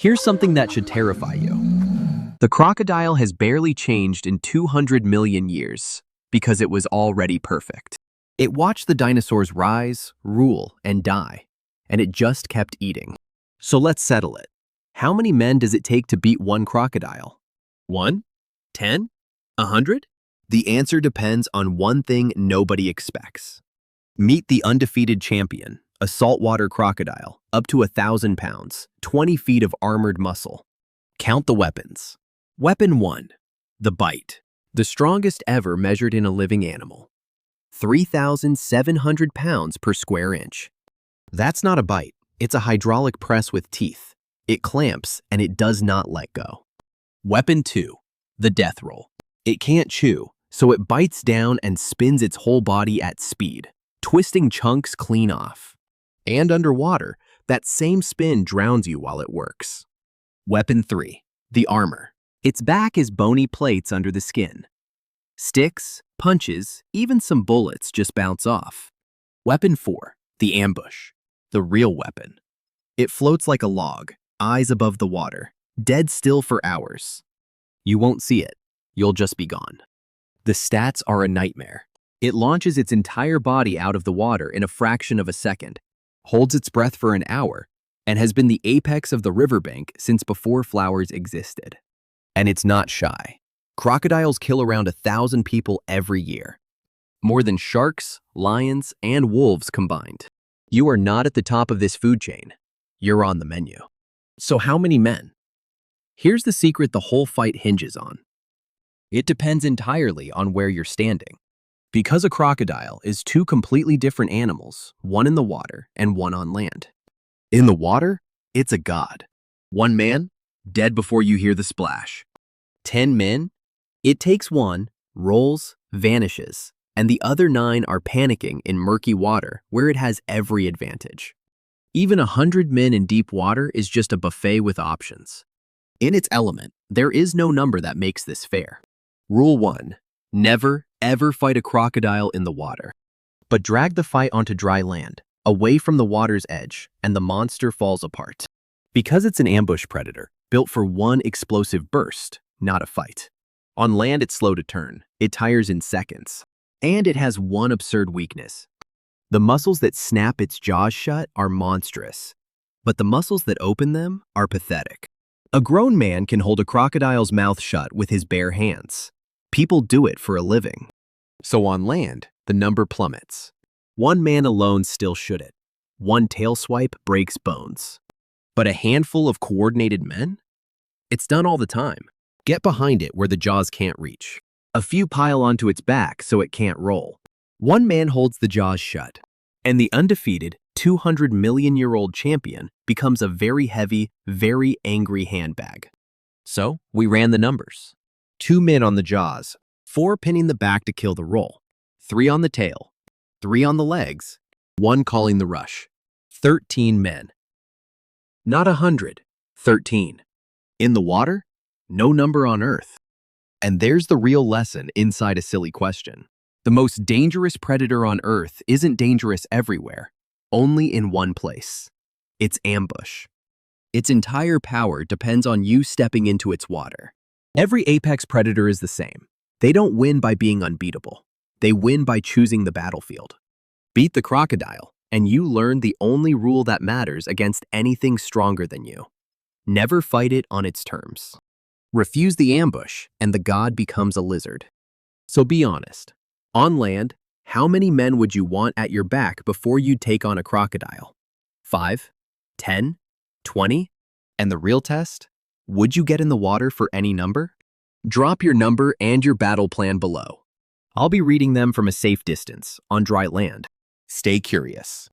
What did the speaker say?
Here's something that should terrify you. The crocodile has barely changed in 200 million years because it was already perfect. It watched the dinosaurs rise, rule, and die, and it just kept eating. So let's settle it. How many men does it take to beat one crocodile? 1? 10? 100? The answer depends on one thing nobody expects. Meet the undefeated champion, a saltwater crocodile, up to 1,000 pounds, 20 feet of armored muscle. Count the weapons. Weapon 1, the bite, the strongest ever measured in a living animal. 3,700 pounds per square inch. That's not a bite, it's a hydraulic press with teeth. It clamps and it does not let go. Weapon 2, the death roll. It can't chew, so it bites down and spins its whole body at speed, twisting chunks clean off. And underwater, that same spin drowns you while it works. Weapon 3, the armor. Its back is bony plates under the skin. Sticks, punches, even some bullets just bounce off. Weapon 4, the ambush. The real weapon. It floats like a log, eyes above the water, dead still for hours. You won't see it. You'll just be gone. The stats are a nightmare. It launches its entire body out of the water in a fraction of a second, holds its breath for an hour, and has been the apex of the riverbank since before flowers existed. And it's not shy. Crocodiles kill around 1,000 people every year. More than sharks, lions, and wolves combined. You are not at the top of this food chain. You're on the menu. So how many men? Here's the secret the whole fight hinges on. It depends entirely on where you're standing. Because a crocodile is two completely different animals, one in the water and one on land. In the water, it's a god. 1 man, dead before you hear the splash. 10 men, it takes 1, rolls, vanishes, and the other 9 are panicking in murky water where it has every advantage. Even 100 men in deep water is just a buffet with options. In its element, there is no number that makes this fair. Rule 1, never, ever fight a crocodile in the water. But drag the fight onto dry land, away from the water's edge, and the monster falls apart. Because it's an ambush predator, built for one explosive burst, not a fight. On land, it's slow to turn. It tires in seconds. And it has one absurd weakness. The muscles that snap its jaws shut are monstrous, but the muscles that open them are pathetic. A grown man can hold a crocodile's mouth shut with his bare hands. People do it for a living. So on land, the number plummets. 1 man alone still should it. 1 tail swipe breaks bones. But a handful of coordinated men? It's done all the time. Get behind it where the jaws can't reach. A few pile onto its back so it can't roll. 1 man holds the jaws shut. And the undefeated, 200-million-year-old champion becomes a very heavy, very angry handbag. So, we ran the numbers. 2 men on the jaws, 4 pinning the back to kill the roll, 3 on the tail, 3 on the legs, 1 calling the rush. 13 men. Not 100, 13. In the water? No number on Earth. And there's the real lesson inside a silly question. The most dangerous predator on Earth isn't dangerous everywhere, only in one place. It's ambush. Its entire power depends on you stepping into its water. Every apex predator is the same. They don't win by being unbeatable. They win by choosing the battlefield. Beat the crocodile, and you learn the only rule that matters against anything stronger than you. Never fight it on its terms. Refuse the ambush, and the god becomes a lizard. So be honest. On land, how many men would you want at your back before you'd take on a crocodile? 5? 10? 20? And the real test? Would you get in the water for any number? Drop your number and your battle plan below. I'll be reading them from a safe distance, on dry land. Stay curious.